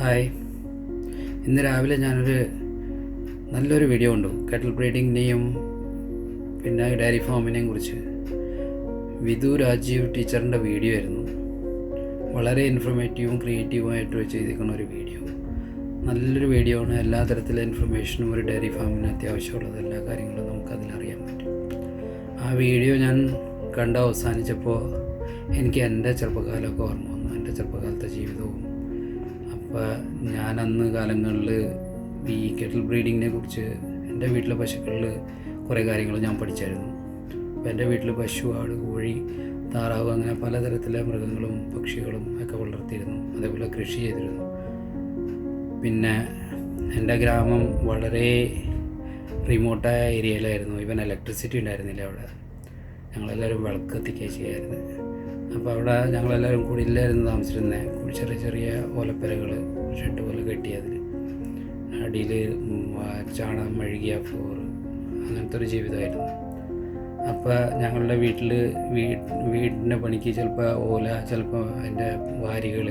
Hi. ഇന്ന് രാവിലെ ഞാനൊരു നല്ലൊരു വീഡിയോ കണ്ടു. കെറ്റിൽ ബ്രീഡിങ്ങിനെയും പിന്നെ ഡയറി ഫാമിനെയും കുറിച്ച്. വിധു രാജീവ് ടീച്ചറിൻ്റെ വീഡിയോ ആയിരുന്നു. വളരെ ഇൻഫോർമേറ്റീവും ക്രിയേറ്റീവുമായിട്ട് ചെയ്തിരിക്കുന്ന ഒരു വീഡിയോ. നല്ലൊരു വീഡിയോ ആണ്. എല്ലാ തരത്തിലുള്ള ഇൻഫർമേഷനും ഒരു ഡയറി ഫാമിന് അത്യാവശ്യമുള്ളത് എല്ലാ കാര്യങ്ങളും നമുക്കതിലറിയാൻ പറ്റും. ആ വീഡിയോ ഞാൻ കണ്ട് അവസാനിച്ചപ്പോൾ എനിക്ക് എൻ്റെ ചെറുപ്പകാലമൊക്കെ ഓർമ്മ വന്നു, എൻ്റെ ചെറുപ്പകാലത്തെ ജീവിതവും. അപ്പോൾ ഞാൻ അന്ന് കാലങ്ങളിൽ ഈ കെറ്റിൽ ബ്രീഡിങ്ങിനെ കുറിച്ച് എൻ്റെ വീട്ടിലെ പശുക്കളിൽ കുറേ കാര്യങ്ങൾ ഞാൻ പഠിച്ചായിരുന്നു. അപ്പോൾ എൻ്റെ വീട്ടിൽ പശു, ആട്, കോഴി, താറാവ് അങ്ങനെ പലതരത്തിലെ മൃഗങ്ങളും പക്ഷികളും ഒക്കെ വളർത്തിയിരുന്നു. അതേപോലെ കൃഷി ചെയ്തിരുന്നു. പിന്നെ എൻ്റെ ഗ്രാമം വളരെ റിമോട്ടായ ഏരിയയിലായിരുന്നു. ഇവൻ ഇലക്ട്രിസിറ്റി ഉണ്ടായിരുന്നില്ല അവിടെ. ഞങ്ങളെല്ലാവരും വിളക്ക് കത്തിക്കുക ചെയ്യായിരുന്നു. അപ്പോൾ അവിടെ ഞങ്ങളെല്ലാവരും കൂടി ഇല്ലായിരുന്നു താമസിച്ചിരുന്നത്. ചെറിയ ചെറിയ ഓലപ്പരകൾ ഷെഡ് പോലെ കെട്ടിയതിൽ അടിയിൽ ചാണകം മെഴുകിയ ഫ്ലോർ, അങ്ങനത്തെ ഒരു ജീവിതമായിരുന്നു. അപ്പോൾ ഞങ്ങളുടെ വീടിൻ്റെ പണിക്ക് ചിലപ്പോൾ ഓല, ചിലപ്പോൾ അതിൻ്റെ വാരികൾ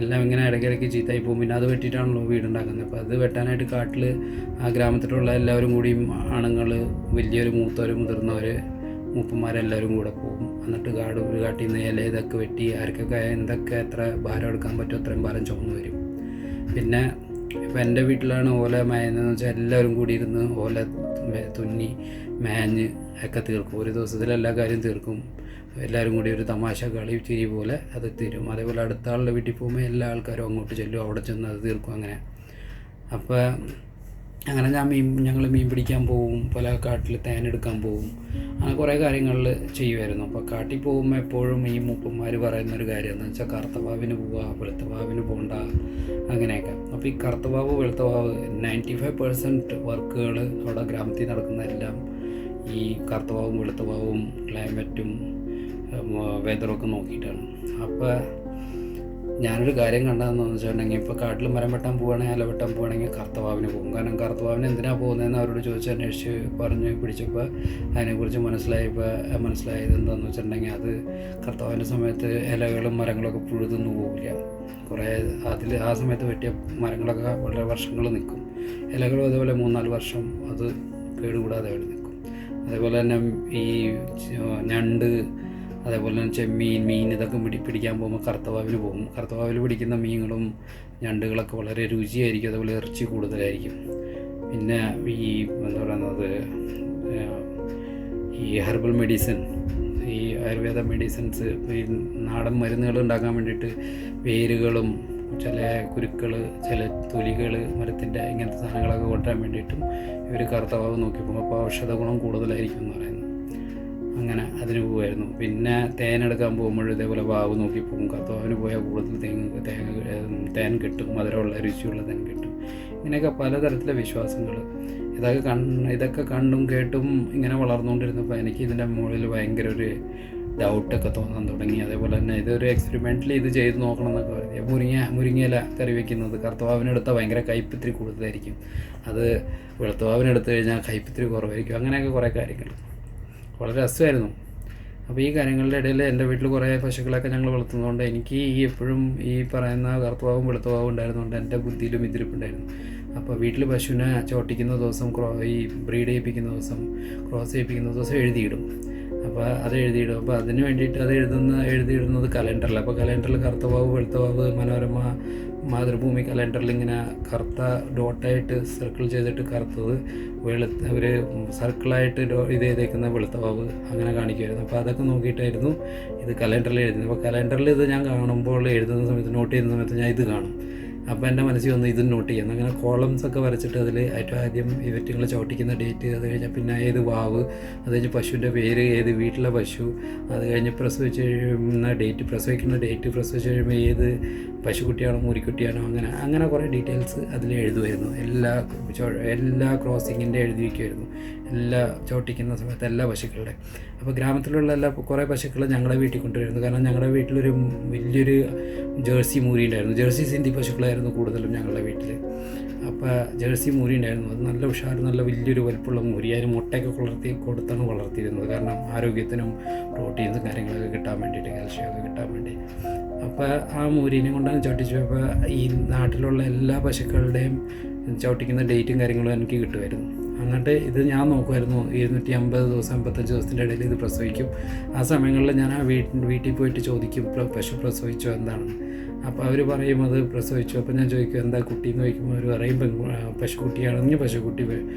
എല്ലാം ഇങ്ങനെ ഇടയ്ക്കിടയ്ക്ക് ചീത്തായി പോകും. പിന്നെ അത് വെട്ടിയിട്ടാണല്ലോ വീടുണ്ടാക്കുന്നത്. അപ്പോൾ അത് വെട്ടാനായിട്ട് കാട്ടിൽ ആ ഗ്രാമത്തിലുള്ള എല്ലാവരും കൂടിയും ആണുങ്ങൾ, വലിയൊരു മൂത്തവർ, മുതിർന്നവർ, മൂപ്പന്മാരെല്ലാവരും കൂടെ പോകും. എന്നിട്ട് കാട്ടിൽ നിന്ന് ഇല ഇതൊക്കെ വെട്ടി ആർക്കൊക്കെ എന്തൊക്കെ എത്ര ഭാരം എടുക്കാൻ പറ്റുമോ അത്രയും ഭാരം ചുമന്ന് വരും. പിന്നെ ഇപ്പം എൻ്റെ വീട്ടിലാണ് ഓല മേയുന്നതെന്ന് വെച്ചാൽ എല്ലാവരും കൂടി ഇരുന്ന് ഓല തുന്നി മേഞ്ഞ് ഒക്കെ തീർക്കും. ഒരു ദിവസത്തിൽ എല്ലാ കാര്യം തീർക്കും. എല്ലാവരും കൂടി ഒരു തമാശ കളി ചിരി പോലെ അത് തീരും. അതേപോലെ അടുത്ത ആളുടെ വീട്ടിൽ പോകുമ്പോൾ എല്ലാ ആൾക്കാരും അങ്ങോട്ട് ചെല്ലും, അവിടെ ചെന്ന് അത് തീർക്കും. അങ്ങനെ അപ്പോൾ അങ്ങനെ ഞങ്ങൾ മീൻ പിടിക്കാൻ പോവും, പല കാട്ടിൽ തേനെടുക്കാൻ പോവും, അങ്ങനെ കുറേ കാര്യങ്ങളിൽ ചെയ്യുമായിരുന്നു. അപ്പോൾ കാട്ടിൽ പോകുമ്പോൾ എപ്പോഴും ഈ മൂപ്പന്മാർ പറയുന്നൊരു കാര്യം എന്ന് വെച്ചാൽ കറുത്തവാവിന് പോവുക, വെളുത്തവാവിന് പോകണ്ട, അങ്ങനെയൊക്കെ. അപ്പോൾ ഈ കറുത്തവാവ്, വെളുത്തവാവ് 95% വർക്കുകൾ അവിടെ ഗ്രാമത്തിൽ നടക്കുന്നതെല്ലാം ഈ കറുത്തവാവും വെളുത്തവാവും ക്ലൈമറ്റും വെതറൊക്കെ നോക്കിയിട്ടാണ്. അപ്പോൾ ഞാനൊരു കാര്യം കണ്ടതെന്ന് വെച്ചിട്ടുണ്ടെങ്കിൽ, ഇപ്പോൾ കാട്ടിൽ മരം വെട്ടാൻ പോവുകയാണെങ്കിൽ, ഇല വെട്ടാൻ പോവുകയാണെങ്കിൽ കറുത്തവാവിന് പോകും. കാരണം കറുത്തവാവിന് എന്തിനാണ് പോകുന്നതെന്ന് അവരോട് ചോദിച്ച് അന്വേഷിച്ച് പറഞ്ഞ് പിടിച്ചപ്പോൾ അതിനെക്കുറിച്ച് മനസ്സിലായത് എന്താണെന്ന് വെച്ചിട്ടുണ്ടെങ്കിൽ, അത് കറുത്തവാവിൻ്റെ സമയത്ത് ഇലകളും മരങ്ങളൊക്കെ പുഴുതിന്ന് പോവില്ല. കുറേ ആ സമയത്ത് വെട്ടിയ മരങ്ങളൊക്കെ വളരെ വർഷങ്ങൾ നിൽക്കും. ഇലകളും അതേപോലെ 3-4 വർഷം അത് കേടുകൂടാതെ അവിടെ നിൽക്കും. അതേപോലെ തന്നെ ഈ ഞണ്ട്, അതേപോലെ തന്നെ ചെമ്മീൻ, മീൻ ഇതൊക്കെ പിടിക്കാൻ പോകുമ്പോൾ കറുത്തവാവിന് പോകും. കറുത്തവാവിൽ പിടിക്കുന്ന മീനുകളും ഞണ്ടുകളൊക്കെ വളരെ രുചിയായിരിക്കും. അതേപോലെ ഇറച്ചി കൂടുതലായിരിക്കും. പിന്നെ ഈ എന്താ പറയുന്നത്, ഈ ഹെർബൽ മെഡിസിൻ, ഈ ആയുർവേദ മെഡിസിൻസ്, ഈ നാടൻ മരുന്നുകൾ ഉണ്ടാക്കാൻ വേണ്ടിയിട്ട് വേരുകളും ചില കുരുക്കൾ, ചില തൊലികൾ, മരത്തിൻ്റെ ഇങ്ങനത്തെ സാധനങ്ങളൊക്കെ കൊണ്ടുവരാൻ വേണ്ടിയിട്ടും ഇവർ കറുത്തവാവ് നോക്കി പോകും. അപ്പോൾ ഔഷധ ഗുണം കൂടുതലായിരിക്കും എന്ന് പറയുന്നത്. അങ്ങനെ അതിന് പോകുമായിരുന്നു. പിന്നെ തേനെടുക്കാൻ പോകുമ്പോൾ ഇതേപോലെ വാവ് നോക്കി പോകും. കറുത്തവാവിന് പോയാൽ കൂടുതൽ തേൻ കിട്ടും, മധുരമുള്ള രുചിയുള്ള തേൻ കിട്ടും. ഇങ്ങനെയൊക്കെ പലതരത്തിലെ വിശ്വാസങ്ങൾ. ഇതൊക്കെ കണ്ടും കേട്ടും ഇങ്ങനെ വളർന്നുകൊണ്ടിരുന്നപ്പോൾ എനിക്ക് ഇതിൻ്റെ മുകളിൽ ഭയങ്കര ഒരു ഡൗട്ടൊക്കെ തോന്നാൻ തുടങ്ങി. അതേപോലെ തന്നെ ഇതൊരു എക്സ്പെരിമെൻ്റലി ഇത് ചെയ്ത് നോക്കണം എന്നൊക്കെ പറഞ്ഞു. മുരിങ്ങയില കറി വയ്ക്കുന്നത് കറുത്തവാവിനെടുത്താൽ ഭയങ്കര കയ്പ്പിത്തിരി കൂടുതലായിരിക്കും. അത് വെളുത്തവാവിനെടുത്ത് കഴിഞ്ഞാൽ കയ്പ്പിത്തിരി കുറവായിരിക്കും. അങ്ങനെയൊക്കെ കുറേ കാര്യങ്ങൾ വളരെ രസമായിരുന്നു. അപ്പോൾ ഈ കാര്യങ്ങളുടെ ഇടയിൽ എൻ്റെ വീട്ടിൽ കുറേ പശുക്കളൊക്കെ ഞങ്ങൾ വളർത്തുന്നതുകൊണ്ട് എനിക്ക് എപ്പോഴും ഈ പറയുന്ന കറുത്തവാവും വെളുത്തവാവും ഉണ്ടായിരുന്നതുകൊണ്ട് എൻ്റെ ബുദ്ധിയിലും ഇതിരിപ്പുണ്ടായിരുന്നു. അപ്പോൾ വീട്ടിൽ പശുവിനെ ചോട്ടിക്കുന്ന ദിവസം, ഈ ബ്രീഡ് ചെയ്യിപ്പിക്കുന്ന ദിവസം, ക്രോസ് ചെയ്യിപ്പിക്കുന്ന ദിവസം എഴുതിയിടും. അപ്പോൾ അത് എഴുതിയിടും. അപ്പോൾ അതിന് വേണ്ടിയിട്ട് അത് എഴുതിയിടുന്നത് കലണ്ടറിൽ. അപ്പോൾ കലണ്ടറിൽ കറുത്തവാവ്, വെളുത്തവാവ്, മനോരമ, മാതൃഭൂമി കലണ്ടറിൽ ഇങ്ങനെ കറുത്ത ഡോട്ടായിട്ട് സർക്കിൾ ചെയ്തിട്ട് കറുത്തത്, ഒരു സർക്കിളായിട്ട് ഇത് ചെയ്തേക്കുന്ന വെളുത്തവാവ്, അങ്ങനെ കാണിക്കുമായിരുന്നു. അപ്പോൾ അതൊക്കെ നോക്കിയിട്ടായിരുന്നു ഇത് കലണ്ടറിൽ എഴുതുന്നത്. അപ്പോൾ കലണ്ടറിൽ ഇത് ഞാൻ കാണുമ്പോൾ, എഴുതുന്ന സമയത്ത്, നോട്ട് ചെയ്യുന്ന സമയത്ത് ഞാൻ ഇത് കാണും. അപ്പോൾ എൻ്റെ മനസ്സിൽ വന്ന് ഇത് നോട്ട് ചെയ്യുന്നു. അങ്ങനെ കോളംസ് ഒക്കെ വരച്ചിട്ട് അതിൽ ഏറ്റവും ആദ്യം ഇവറ്റുങ്ങൾ ചവിട്ടിക്കുന്ന ഡേറ്റ്, അത് കഴിഞ്ഞാൽ പിന്നെ ഏത് വാവ്, അത് കഴിഞ്ഞ് പശുവിൻ്റെ പേര്, ഏത് വീട്ടിലെ പശു, അത് കഴിഞ്ഞ് പ്രസവിച്ച് കഴിയുന്ന ഡേറ്റ്, പ്രസവിക്കുന്ന ഡേറ്റ്, പ്രസവിച്ച് കഴിയുമ്പോൾ ഏത് പശുക്കുട്ടിയാണോ മൂരിക്കുട്ടിയാണോ, അങ്ങനെ കുറേ ഡീറ്റെയിൽസ് അതിൽ എഴുതുമായിരുന്നു. എല്ലാ ക്രോസിങ്ങിൻ്റെ എഴുതി വയ്ക്കുമായിരുന്നു. എല്ലാ ചവിട്ടിക്കുന്ന സമയത്ത് എല്ലാ പശുക്കളുടെ. അപ്പോൾ ഗ്രാമത്തിലുള്ള കുറേ പശുക്കൾ ഞങ്ങളുടെ വീട്ടിൽ കൊണ്ടുവരുന്നു. കാരണം ഞങ്ങളുടെ വീട്ടിലൊരു വലിയൊരു ജേഴ്സി മൂരി ഉണ്ടായിരുന്നു. ജേഴ്സി സിന്ധി പശുക്കളായിരുന്നു കൂടുതലും ഞങ്ങളുടെ വീട്ടിൽ. അപ്പോൾ ജേഴ്സി മൂരി ഉണ്ടായിരുന്നു. അത് നല്ല ഉഷാർ, നല്ല വലിയൊരു വലുപ്പമുള്ള മൂരി. അതിന് മുട്ടയൊക്കെ കൊടുത്താണ് വളർത്തിയിരുന്നത്. കാരണം ആരോഗ്യത്തിനും പ്രോട്ടീൻസും കാര്യങ്ങളൊക്കെ കിട്ടാൻ വേണ്ടിയിട്ട്, കാൽഷ്യമൊക്കെ കിട്ടാൻ വേണ്ടി. അപ്പോൾ ആ മൂരീനെ കൊണ്ടാണ് ചവിട്ടിച്ചു. അപ്പോൾ ഈ നാട്ടിലുള്ള എല്ലാ പശുക്കളുടെയും ചവിട്ടിക്കുന്ന ഡേറ്റും കാര്യങ്ങളും എനിക്ക് കിട്ടുമായിരുന്നു. എന്നിട്ട് ഇത് ഞാൻ നോക്കുമായിരുന്നു, 250 ദിവസം 55 ദിവസത്തിൻ്റെ ഇടയിൽ ഇത് പ്രസവിക്കും. ആ സമയങ്ങളിൽ ഞാൻ ആ വീട്ടിൽ പോയിട്ട് ചോദിക്കും പശു പ്രസവിച്ചോ എന്താണെന്ന്. അപ്പോൾ അവർ പറയും അത് പ്രസവിച്ചു. അപ്പോൾ ഞാൻ ചോദിക്കും എന്താ കുട്ടി എന്ന് ചോദിക്കുമ്പോൾ അവർ പറയും പശുക്കുട്ടിയാണെങ്കിൽ പശുക്കുട്ടി,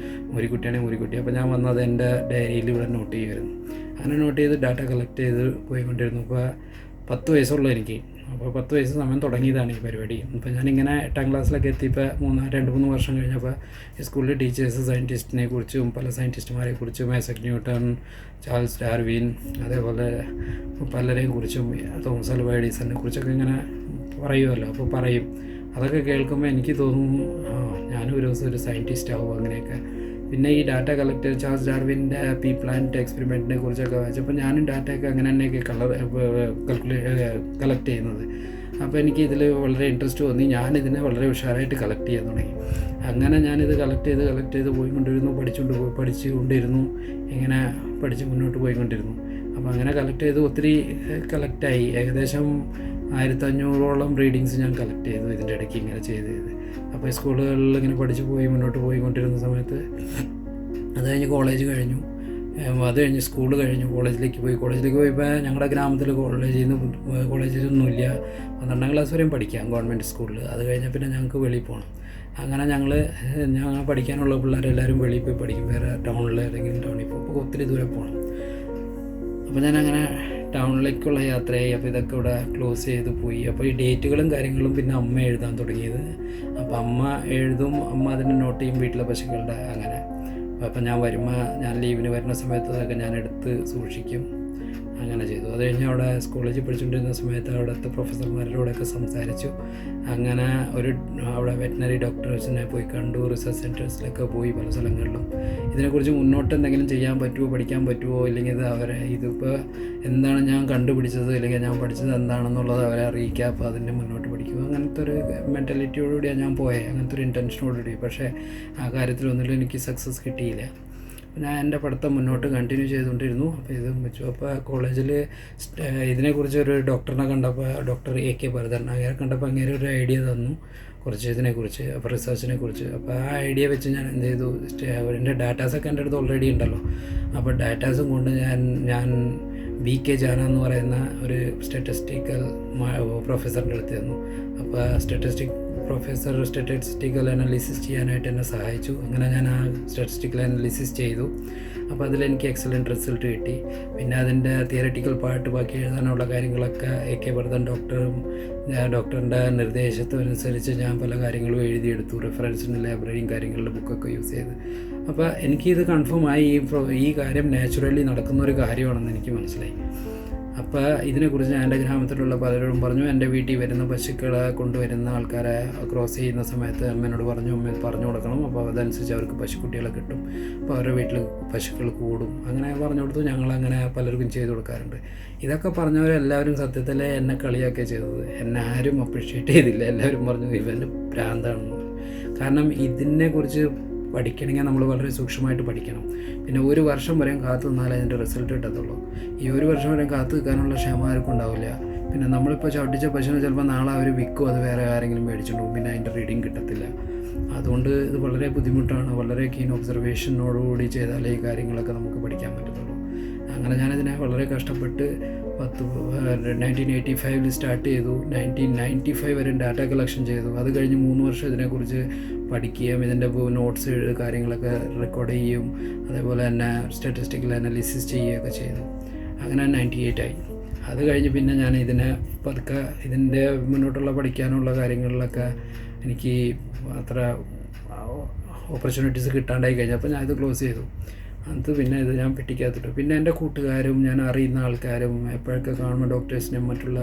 മുരിക്കുട്ടിയാണെങ്കിൽ മുരിക്കുട്ടി. അപ്പോൾ ഞാൻ വന്നത് എൻ്റെ ഡയറിയിൽ ഇവിടെ നോട്ട് ചെയ്യുമായിരുന്നു. അങ്ങനെ നോട്ട് ചെയ്ത് ഡാറ്റ കളക്ട് ചെയ്ത് പോയിക്കൊണ്ടിരുന്നു. ഇപ്പോൾ 10 വയസ്സുള്ളൂ എനിക്ക്. അപ്പോൾ 10 വയസ്സ് സമയം തുടങ്ങിയതാണ് ഈ പരിപാടി. അപ്പോൾ ഞാനിങ്ങനെ 8ാം ക്ലാസ്സിലൊക്കെ എത്തിയപ്പോൾ 2-3 വർഷം കഴിഞ്ഞപ്പോൾ സ്കൂളിൽ ടീച്ചേഴ്സ് സയൻറ്റിസ്റ്റിനെ കുറിച്ചും പല സയൻറ്റിസ്റ്റുമാരെ കുറിച്ചും ഐസക് ന്യൂട്ടൺ, ചാൾസ് ഡാർവിൻ, അതേപോലെ പലരെയും കുറിച്ചും തോമസ് ആൽവ എഡിസണിനെ കുറിച്ചൊക്കെ ഇങ്ങനെ പറയുമല്ലോ. അപ്പോൾ പറയും, അതൊക്കെ കേൾക്കുമ്പോൾ എനിക്ക് തോന്നും ഞാനും ഒരു ദിവസം ഒരു സയൻറ്റിസ്റ്റ് ആവും അങ്ങനെയൊക്കെ. പിന്നെ ഈ ഡാറ്റ കളക്ട് ചാൾസ് ഡാർവിൻ്റെ പീ പ്ലാന്റ് എക്സ്പെരിമെൻറ്റിനെ കുറിച്ചൊക്കെ വായിച്ചപ്പോൾ ഞാനും ഡാറ്റയൊക്കെ അങ്ങനെ തന്നെയൊക്കെ കളക്ട് ചെയ്യുന്നത്. അപ്പോൾ എനിക്ക് ഇതിൽ വളരെ ഇൻട്രസ്റ്റ് തോന്നി. ഞാനിതിനെ വളരെ ഉഷാറായിട്ട് കളക്ട് ചെയ്യാൻ തുടങ്ങി. അങ്ങനെ ഞാനിത് കളക്ട് ചെയ്ത് പോയിക്കൊണ്ടിരുന്നു, പഠിച്ചുകൊണ്ടിരുന്നു, ഇങ്ങനെ പഠിച്ച് മുന്നോട്ട് പോയിക്കൊണ്ടിരുന്നു. അപ്പോൾ അങ്ങനെ കളക്ട് ചെയ്ത് ഒത്തിരി കളക്റ്റായി. ഏകദേശം 1500ഓളം റീഡിങ്സ് ഞാൻ കളക്ട് ചെയ്തു ഇതിൻ്റെ ഇടയ്ക്ക് ഇങ്ങനെ ചെയ്ത്. അപ്പോൾ സ്കൂളുകളിൽ ഇങ്ങനെ പഠിച്ച് മുന്നോട്ട് പോയിക്കൊണ്ടിരുന്ന സമയത്ത് അത് കഴിഞ്ഞ് കോളേജ് കഴിഞ്ഞു. അത് കഴിഞ്ഞ് സ്കൂൾ കഴിഞ്ഞു, കോളേജിലേക്ക് പോയപ്പോൾ ഞങ്ങളുടെ ഗ്രാമത്തിൽ കോളേജിലൊന്നുമില്ല. 12ാം ക്ലാസ് വരെയും പഠിക്കാം ഗവൺമെൻറ് സ്കൂളിൽ. അത് കഴിഞ്ഞാൽ പിന്നെ ഞങ്ങൾക്ക് വെളിയിൽ പോകണം. അങ്ങനെ ഞങ്ങൾ പഠിക്കാനുള്ള പിള്ളേരെല്ലാവരും വെളിയിൽ പോയി പഠിക്കും, വേറെ ടൗണിൽ ഏതെങ്കിലും ടൗണിൽ പോകും. അപ്പോൾ ഒത്തിരി ദൂരെ പോകണം. അപ്പോൾ ഞാനങ്ങനെ ടൗണിലേക്കുള്ള യാത്രയായി. അപ്പോൾ ഇതൊക്കെ ഇവിടെ ക്ലോസ് ചെയ്ത് പോയി. അപ്പോൾ ഈ ഡേറ്റുകളും കാര്യങ്ങളും പിന്നെ അമ്മ എഴുതാൻ തുടങ്ങിയത്. അപ്പോൾ അമ്മ എഴുതും, അമ്മ അതിന് നോട്ട് ചെയ്യും വീട്ടിലെ പശുക്കളുടെ അങ്ങനെ. അപ്പോൾ ഞാൻ ലീവിന് വരുന്ന സമയത്ത് അതൊക്കെ ഞാൻ എടുത്ത് സൂക്ഷിക്കും. അങ്ങനെ ചെയ്തു. അത് കഴിഞ്ഞ് അവിടെ കോളേജിൽ പഠിച്ചുകൊണ്ടിരുന്ന സമയത്ത് അവിടുത്തെ പ്രൊഫസർമാരോടൊക്കെ സംസാരിച്ചു. അങ്ങനെ അവിടെ വെറ്റിനറി ഡോക്ടേഴ്സിനെ പോയി കണ്ടു, റിസർച്ച് സെൻറ്റേഴ്സിലൊക്കെ പോയി പല സ്ഥലങ്ങളിലും. ഇതിനെക്കുറിച്ച് മുന്നോട്ട് എന്തെങ്കിലും ചെയ്യാൻ പറ്റുമോ, പഠിക്കാൻ പറ്റുമോ, ഇല്ലെങ്കിൽ ഇതിപ്പോൾ എന്താണ് ഞാൻ കണ്ടുപിടിച്ചത് അല്ലെങ്കിൽ ഞാൻ പഠിച്ചത് എന്താണെന്നുള്ളത് അവരെ അറിയിക്കുക, അപ്പോൾ അതിൻ്റെ മുന്നോട്ട് പഠിക്കുക. അങ്ങനത്തെ ഒരു മെൻറ്റാലിറ്റിയോടുകൂടിയാണ് ഞാൻ പോയത്, അങ്ങനത്തെ ഒരു ഇൻറ്റൻഷനോടുകൂടി. പക്ഷേ ആ കാര്യത്തിലൊന്നും എനിക്ക് സക്സസ് കിട്ടിയില്ല. ഞാൻ എൻ്റെ പഠിത്തം മുന്നോട്ട് കണ്ടിന്യൂ ചെയ്തുകൊണ്ടിരുന്നു. അപ്പോൾ ഇത് വെച്ചു. അപ്പോൾ കോളേജിൽ ഇതിനെക്കുറിച്ച് ഒരു ഡോക്ടറിനെ കണ്ടപ്പോൾ, ഡോക്ടർ AK ഭരതൻ, അങ്ങനെ കണ്ടപ്പോൾ അങ്ങനെ ഒരു ഐഡിയ തന്നു കുറച്ച് ഇതിനെക്കുറിച്ച്, അപ്പോൾ റിസർച്ചിനെ കുറിച്ച്. അപ്പോൾ ആ ഐഡിയ വെച്ച് ഞാൻ എന്ത് ചെയ്തു, എൻ്റെ ഡാറ്റാസൊക്കെ എൻ്റെ അടുത്ത് ഓൾറെഡി ഉണ്ടല്ലോ. അപ്പോൾ ഡാറ്റാസും കൊണ്ട് ഞാൻ BK ജാന എന്ന് പറയുന്ന ഒരു സ്റ്റാറ്റിസ്റ്റിക്കൽ പ്രൊഫസറിൻ്റെ അടുത്ത് തന്നു. അപ്പോൾ സ്റ്റാറ്റിസ്റ്റിക്കൽ അനാലിസിസ് ചെയ്യാനായിട്ട് എന്നെ സഹായിച്ചു. അങ്ങനെ ഞാൻ ആ സ്റ്റാറ്റിസ്റ്റിക്കൽ അനാലിസിസ് ചെയ്തു. അപ്പോൾ അതിലെനിക്ക് എക്സലൻറ്റ് റിസൾട്ട് കിട്ടി. പിന്നെ അതിൻ്റെ തിയററ്റിക്കൽ പാർട്ട് ബാക്കി എഴുതാനുള്ള കാര്യങ്ങളൊക്കെ AK ഭരതൻ ഡോക്ടറിൻ്റെ നിർദ്ദേശത്തിനനുസരിച്ച് ഞാൻ പല കാര്യങ്ങളും എഴുതിയെടുത്തു. റെഫറൻസിന് ലൈബ്രറിയും കാര്യങ്ങളുടെ ബുക്കൊക്കെ യൂസ് ചെയ്ത്. അപ്പോൾ എനിക്കിത് കൺഫേമായി, ഈ കാര്യം നാച്ചുറലി നടക്കുന്ന ഒരു കാര്യമാണെന്ന് എനിക്ക് മനസ്സിലായി. അപ്പോൾ ഇതിനെക്കുറിച്ച് ഞാൻ എൻ്റെ ഗ്രാമത്തിലുള്ള പലരോടും പറഞ്ഞു. എൻ്റെ വീട്ടിൽ വരുന്ന പശുക്കളെ കൊണ്ടുവരുന്ന ആൾക്കാരെ ക്രോസ് ചെയ്യുന്ന സമയത്ത് അമ്മേനോട് പറഞ്ഞു കൊടുക്കണം. അപ്പോൾ അതനുസരിച്ച് അവർക്ക് പശുക്കുട്ടികളെ കിട്ടും. അപ്പോൾ അവരുടെ വീട്ടിൽ പശുക്കൾ കൂടും. അങ്ങനെ പറഞ്ഞു കൊടുത്തു. ഞങ്ങളങ്ങനെ പലർക്കും ചെയ്തു കൊടുക്കാറുണ്ട്. ഇതൊക്കെ പറഞ്ഞവരെല്ലാവരും സത്യത്തിൽ എന്നെ കളിയാക്കി ചെയ്തത്. എന്നെ ആരും അപ്രീഷിയേറ്റ് ചെയ്തില്ല. എല്ലാവരും പറഞ്ഞു ഇവൻ്റെ ഭ്രാന്താണെന്ന്. കാരണം ഇതിനെക്കുറിച്ച് പഠിക്കണമെങ്കിൽ നമ്മൾ വളരെ സൂക്ഷ്മമായിട്ട് പഠിക്കണം. പിന്നെ 1 വർഷം വരെയും കാത്തു നിന്നാലേ അതിൻ്റെ റിസൾട്ട് കിട്ടത്തുള്ളൂ. ഈ 1 വർഷം വരെയും കാത്തു നിൽക്കാനുള്ള ക്ഷമ ആർക്കും ഉണ്ടാവില്ല. പിന്നെ നമ്മളിപ്പോൾ ചവിട്ടിച്ച പശുവിനെ ചിലപ്പോൾ നാളെ അവർ വിൽക്കും, അത് വേറെ ആരെങ്കിലും മേടിച്ചിട്ടുണ്ടോ, പിന്നെ അതിൻ്റെ റീഡിങ് കിട്ടത്തില്ല. അതുകൊണ്ട് ഇത് വളരെ ബുദ്ധിമുട്ടാണ്. വളരെ കീൻ ഒബ്സർവേഷനോടുകൂടി ചെയ്താലേ ഈ കാര്യങ്ങളൊക്കെ നമുക്ക് പഠിക്കാൻ പറ്റത്തുള്ളൂ. അങ്ങനെ ഞാനതിനെ വളരെ കഷ്ടപ്പെട്ട് 1985 സ്റ്റാർട്ട് ചെയ്തു. 1995 വരെ ഡാറ്റ കളക്ഷൻ ചെയ്തു. അത് കഴിഞ്ഞ് 3 വർഷം ഇതിനെക്കുറിച്ച് പഠിക്കുകയും ഇതിൻ്റെ നോട്ട്സ് കാര്യങ്ങളൊക്കെ റെക്കോർഡ് ചെയ്യുകയും അതേപോലെ തന്നെ സ്റ്റാറ്റിസ്റ്റിക്കൽ അനാലിസിസ് ചെയ്യുകയൊക്കെ ചെയ്തു. അങ്ങനെ 98 ആയി. അത് കഴിഞ്ഞ് പിന്നെ ഞാൻ ഇതിനെ പതുക്കെ ഇതിൻ്റെ മുന്നോട്ടുള്ള പഠിക്കാനുള്ള കാര്യങ്ങളിലൊക്കെ എനിക്ക് അത്ര ഓപ്പർച്യൂണിറ്റീസ് കിട്ടാണ്ടായി കഴിഞ്ഞപ്പോൾ ഞാൻ ഇത് ക്ലോസ് ചെയ്തു. അത് പിന്നെ ഇത് ഞാൻ പെട്ടിക്കകത്തിട്ടു. പിന്നെ എൻ്റെ കൂട്ടുകാരും ഞാൻ അറിയുന്ന ആൾക്കാരും എപ്പോഴൊക്കെ കാണുമ്പോൾ ഡോക്ടേഴ്സിനും മറ്റുള്ള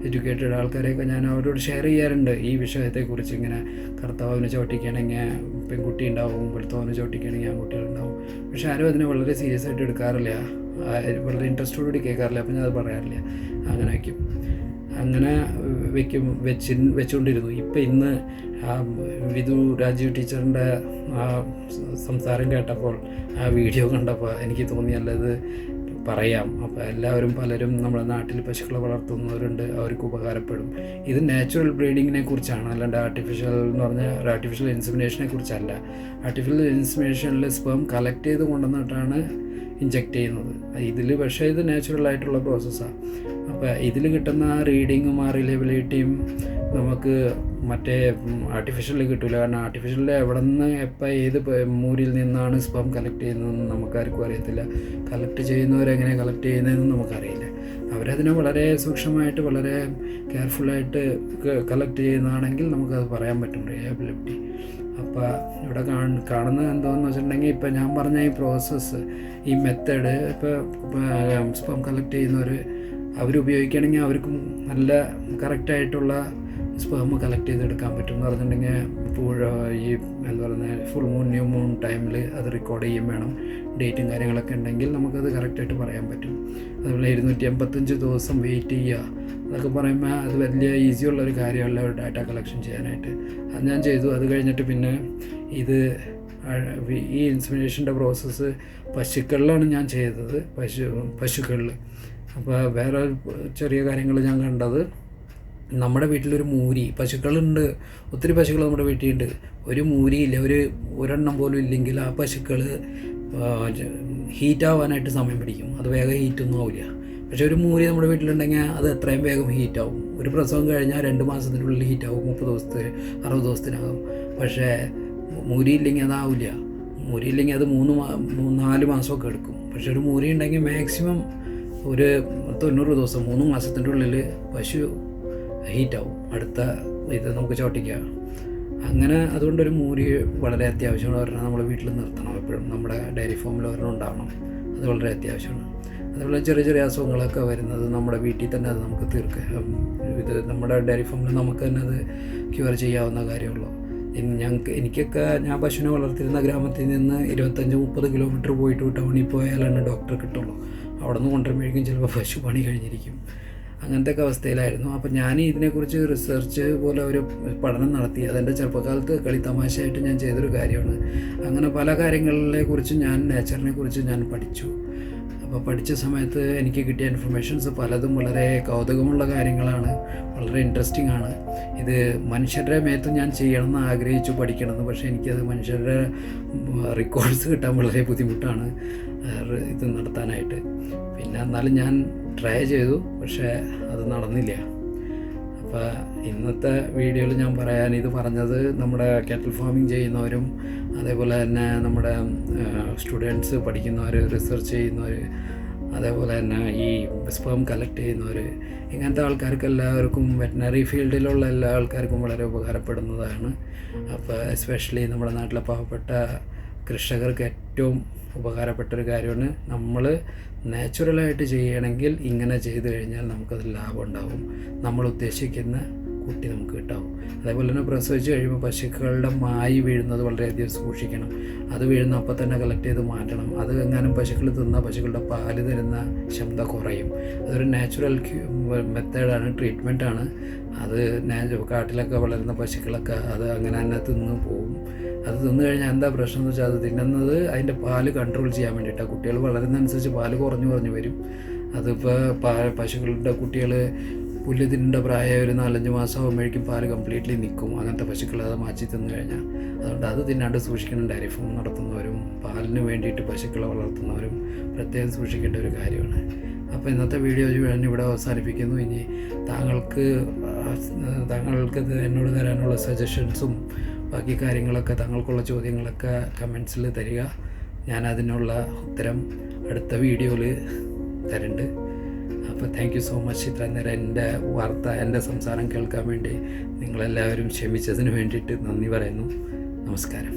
എഡ്യൂക്കേറ്റഡ് ആൾക്കാരെയൊക്കെ ഞാൻ അവരോട് ഷെയർ ചെയ്യാറുണ്ട് ഈ വിഷയത്തെക്കുറിച്ച്. ഇങ്ങനെ കർത്താവിന് ചവിട്ടിക്കുകയാണെങ്കിൽ പെൺകുട്ടി ഉണ്ടാവും, ഭർത്താവിന് ചവിട്ടിക്കുകയാണെങ്കിൽ ആൺകുട്ടികളുണ്ടാവും. പക്ഷെ ആരും അതിനെ വളരെ സീരിയസ് ആയിട്ട് എടുക്കാറില്ല, വളരെ ഇൻട്രസ്റ്റോടുകൂടി കേൾക്കാറില്ല. അപ്പം ഞാൻ അത് പറയാറില്ല. അങ്ങനെ വയ്ക്കും. അങ്ങനെ വെച്ചുകൊണ്ടിരുന്നു. ഇന്ന് വിധു രാജീവ് ടീച്ചറിൻ്റെ ആ സംസാരം കേട്ടപ്പോൾ, ആ വീഡിയോ കണ്ടപ്പോൾ എനിക്ക് തോന്നിയല്ലത് പറയാം. അപ്പോൾ പലരും നമ്മുടെ നാട്ടിൽ പശുക്കളെ വളർത്തുന്നവരുണ്ട്, അവർക്ക് ഉപകാരപ്പെടും. ഇത് നാച്ചുറൽ ബ്രീഡിങ്ങിനെ കുറിച്ചാണ്, അല്ലാണ്ട് ആർട്ടിഫിഷ്യൽ എന്ന് പറഞ്ഞാൽ ആർട്ടിഫിഷ്യൽ ഇൻസെമിനേഷനെ കുറിച്ചല്ല. ആർട്ടിഫിഷ്യൽ ഇൻസെമിനേഷനിൽ സ്പേം കളക്ട് ചെയ്ത് കൊണ്ടുവന്നിട്ടാണ് ഇഞ്ചെക്റ്റ് ചെയ്യുന്നത്. പക്ഷേ ഇത് നാച്ചുറൽ ആയിട്ടുള്ള പ്രോസസ്സാണ്. അപ്പോൾ ഇതിൽ കിട്ടുന്ന റീഡിങ്ങും റിലയബിലിറ്റിയും നമുക്ക് മറ്റേ ആർട്ടിഫിഷ്യലിൽ കിട്ടില്ല. കാരണം ആർട്ടിഫിഷ്യലിൽ എവിടെ നിന്ന് ഏത് മൂരിൽ നിന്നാണ് സ്പേം കളക്ട് ചെയ്യുന്നതെന്ന് നമുക്കാർക്കും അറിയത്തില്ല. കളക്ട് ചെയ്യുന്നവരെങ്ങനെ കളക്ട് ചെയ്യുന്നതെന്ന് നമുക്കറിയില്ല. അവരതിനെ വളരെ സൂക്ഷ്മമായിട്ട് വളരെ കെയർഫുള്ളായിട്ട് കളക്ട് ചെയ്യുന്നതാണെങ്കിൽ നമുക്കത് പറയാൻ പറ്റും റിലയബിലിറ്റി. അപ്പോൾ ഇവിടെ കാണുന്നത് എന്താണെന്ന് വെച്ചിട്ടുണ്ടെങ്കിൽ, ഇപ്പോൾ ഞാൻ പറഞ്ഞ ഈ പ്രോസസ്സ്, ഈ മെത്തേഡ്, ഇപ്പോൾ സ്പേം കളക്ട് ചെയ്യുന്നവർ അവരുപയോഗിക്കുകയാണെങ്കിൽ അവർക്കും നല്ല കറക്റ്റായിട്ടുള്ള സ്പേം കളക്ട് ചെയ്തെടുക്കാൻ പറ്റും. എന്ന് പറഞ്ഞിട്ടുണ്ടെങ്കിൽ ഈ എന്താ പറയുന്നത് ഫുൾ മൂൺ, ന്യൂ മൂൺ ടൈമിൽ അത് റെക്കോർഡ് ചെയ്യും വേണം. ഡേറ്റും കാര്യങ്ങളൊക്കെ ഉണ്ടെങ്കിൽ നമുക്കത് കറക്റ്റായിട്ട് പറയാൻ പറ്റും. അതുപോലെ 285 ദിവസം വെയിറ്റ് ചെയ്യുക അതൊക്കെ പറയുമ്പോൾ അത് വലിയ ഈസിയുള്ളൊരു കാര്യമല്ല ഒരു ഡാറ്റ കളക്ഷൻ ചെയ്യാനായിട്ട്. അത് ഞാൻ ചെയ്തു. അത് കഴിഞ്ഞിട്ട് പിന്നെ ഈ ഇൻസെമിനേഷൻ്റെ പ്രോസസ്സ് പശുക്കളിലാണ് ഞാൻ ചെയ്തത്, പശുക്കളിൽ. അപ്പോൾ വേറെ ചെറിയ കാര്യങ്ങൾ ഞാൻ കണ്ടത്, നമ്മുടെ വീട്ടിലൊരു മൂരി, പശുക്കളുണ്ട്, ഒത്തിരി പശുക്കൾ നമ്മുടെ വീട്ടിലുണ്ട്. ഒരു മൂരിയില്ല, ഒരെണ്ണം പോലും ഇല്ലെങ്കിൽ ആ പശുക്കൾ ഹീറ്റാവാനായിട്ട് സമയം പിടിക്കും. അത് വേഗം ഹീറ്റൊന്നും ആവില്ല. പക്ഷേ ഒരു മൂരി നമ്മുടെ വീട്ടിലുണ്ടെങ്കിൽ അത് എത്രയും വേഗം ഹീറ്റാവും. ഒരു പ്രസവം കഴിഞ്ഞാൽ 2 മാസത്തിനുള്ളിൽ ഹീറ്റാവും, 30 ദിവസത്തിന് 60 ദിവസത്തിനാകും. പക്ഷേ മൂരിയില്ലെങ്കിൽ അതാവില്ല. മൂരിയില്ലെങ്കിൽ അത് 3-4 മാസമൊക്കെ എടുക്കും. പക്ഷേ ഒരു മൂരി ഉണ്ടെങ്കിൽ മാക്സിമം ഒരു 90 ദിവസം, 3 മാസത്തിൻ്റെ ഉള്ളിൽ പശു ഹീറ്റാവും. അടുത്ത ഇത് നമുക്ക് ചോട്ടിക്കാം. അങ്ങനെ അതുകൊണ്ടൊരു മൂരി വളരെ അത്യാവശ്യമാണ്. പറഞ്ഞാൽ നമ്മൾ വീട്ടിൽ നിർത്തണം എപ്പോഴും. നമ്മുടെ ഡയറി ഫാമിൽ ഒരെണ്ണം ഉണ്ടാവണം. അത് വളരെ അത്യാവശ്യമാണ്. അതുപോലെ ചെറിയ ചെറിയ അസുഖങ്ങളൊക്കെ വരുന്നത് നമ്മുടെ വീട്ടിൽ തന്നെ അത് നമുക്ക് തീർക്കാം. ഇത് നമ്മുടെ ഡയറി ഫാമിൽ നമുക്ക് തന്നെ അത് ക്യൂർ ചെയ്യാവുന്ന കാര്യമുള്ളൂ. ഞാൻ പശുവിനെ വളർത്തിയിരുന്ന ഗ്രാമത്തിൽ നിന്ന് 25-30 കിലോമീറ്റർ പോയിട്ട് ടൗണിൽ പോയാലാണ് ഡോക്ടറെ കിട്ടുള്ളൂ. അവിടെ നിന്ന് കൊണ്ടുവരുമ്പോഴേക്കും ചിലപ്പോൾ പശു പണി കഴിഞ്ഞിരിക്കും. അങ്ങനത്തെ അവസ്ഥയിലായിരുന്നു. അപ്പോൾ ഞാൻ ഇതിനെക്കുറിച്ച് റിസർച്ച് പോലെ ഒരു പഠനം നടത്തി. അതെൻ്റെ ചെറുപ്പകാലത്ത് കളിത്തമാശയായിട്ട് ഞാൻ ചെയ്തൊരു കാര്യമാണ്. അങ്ങനെ പല കാര്യങ്ങളെക്കുറിച്ച് നേച്ചറിനെ കുറിച്ച് ഞാൻ പഠിച്ചു. അപ്പോൾ പഠിച്ച സമയത്ത് എനിക്ക് കിട്ടിയ ഇൻഫർമേഷൻസ് പലതും വളരെ കൗതുകമുള്ള കാര്യങ്ങളാണ്, വളരെ ഇൻട്രസ്റ്റിംഗ് ആണ്. ഇത് മനുഷ്യരുടെ മേത്ത് ഞാൻ ചെയ്യണമെന്ന് ആഗ്രഹിച്ചു, പഠിക്കണമെന്ന്. പക്ഷേ എനിക്കത് മനുഷ്യരുടെ റെക്കോർഡ്സ് കിട്ടാൻ വളരെ ബുദ്ധിമുട്ടാണ് ഇത് നടത്താനായിട്ട്. പിന്നെ എന്നാലും ഞാൻ ട്രൈ ചെയ്തു, പക്ഷേ അത് നടന്നില്ല. അപ്പോൾ ഇന്നത്തെ വീഡിയോയിൽ ഞാൻ ഇത് പറഞ്ഞത് നമ്മുടെ കാറ്റൽ ഫാമിംഗ് ചെയ്യുന്നവരും അതേപോലെ തന്നെ നമ്മുടെ സ്റ്റുഡൻസ് പഠിക്കുന്നവർ, റിസർച്ച് ചെയ്യുന്നവർ, അതേപോലെ തന്നെ ഈ സ്പേം കളക്ട് ചെയ്യുന്നവർ, ഇങ്ങനത്തെ ആൾക്കാർക്ക് എല്ലാവർക്കും, വെറ്റിനറി ഫീൽഡിലുള്ള എല്ലാ ആൾക്കാർക്കും വളരെ ഉപകാരപ്പെടുന്നതാണ്. അപ്പോൾ എസ്പെഷ്യലി നമ്മുടെ നാട്ടിലെ പാവപ്പെട്ട കർഷകർക്ക് ഏറ്റവും ഉപകാരപ്പെട്ടൊരു കാര്യമാണ്. നമ്മൾ നാച്ചുറലായിട്ട് ചെയ്യണമെങ്കിൽ ഇങ്ങനെ ചെയ്തു കഴിഞ്ഞാൽ നമുക്കത് ലാഭം ഉണ്ടാവും. നമ്മൾ ഉദ്ദേശിക്കുന്ന കുട്ടി നമുക്ക് കിട്ടാവും. അതേപോലെ തന്നെ പ്രസവിച്ച് കഴിയുമ്പോൾ പശുക്കളുടെ മായി വീഴുന്നത് വളരെയധികം സൂക്ഷിക്കണം. അത് വീഴുന്ന അപ്പം തന്നെ കളക്ട് ചെയ്ത് മാറ്റണം. അത് എങ്ങാനും പശുക്കൾ തിന്നാൽ പശുക്കളുടെ പാല് തരുന്ന ക്ഷമത കുറയും. അതൊരു നാച്ചുറൽ മെത്തേഡാണ്, ട്രീറ്റ്മെൻറ്റാണ്. അത് കാട്ടിലൊക്കെ വളരുന്ന പശുക്കളൊക്കെ അത് അങ്ങനെ തന്നെ തിന്ന് പോകും. അത് തിന്നു കഴിഞ്ഞാൽ എന്താ പ്രശ്നം എന്ന് വെച്ചാൽ അത് തിന്നുന്നത് അതിൻ്റെ പാല് കൺട്രോൾ ചെയ്യാൻ വേണ്ടിയിട്ടാണ്. കുട്ടികൾ വളരുന്നതനുസരിച്ച് പാല് കുറഞ്ഞു വരും. അതിപ്പോൾ പശുക്കളുടെ കുട്ടികൾ പുല്ല് തിന്നേണ്ട പ്രായം ഒരു 4-5 മാസം ആകുമ്പോഴേക്കും പാല് കംപ്ലീറ്റ്ലി നിൽക്കും. അങ്ങനത്തെ പശുക്കൾ അത് മാറ്റി തിന്നു കഴിഞ്ഞാൽ. അതുകൊണ്ട് അത് തിന്നാണ്ട് സൂക്ഷിക്കണം. ഡയറി ഫാം നടത്തുന്നവരും പാലിന് വേണ്ടിയിട്ട് പശുക്കളെ വളർത്തുന്നവരും പ്രത്യേകം സൂക്ഷിക്കേണ്ട ഒരു കാര്യമാണ്. അപ്പോൾ ഇന്നത്തെ വീഡിയോ ഞാൻ ഇവിടെ അവസാനിപ്പിക്കുന്നു. ഇനി താങ്കൾക്ക് എന്നോട് തരാനുള്ള സജഷൻസും ബാക്കി കാര്യങ്ങളൊക്കെ, താങ്കൾക്കുള്ള ചോദ്യങ്ങളൊക്കെ കമൻസിൽ തരിക. ഞാൻ അതിനുള്ള ഉത്തരം അടുത്ത വീഡിയോയിൽ തരുന്നുണ്ട്. അപ്പോൾ താങ്ക് യു സോ മച്ച്. ഇത്ര നേരം എൻ്റെ സംസാരം കേൾക്കാൻ വേണ്ടി നിങ്ങളെല്ലാവരും ക്ഷമിച്ചതിന് വേണ്ടിയിട്ട് നന്ദി പറയുന്നു. നമസ്കാരം.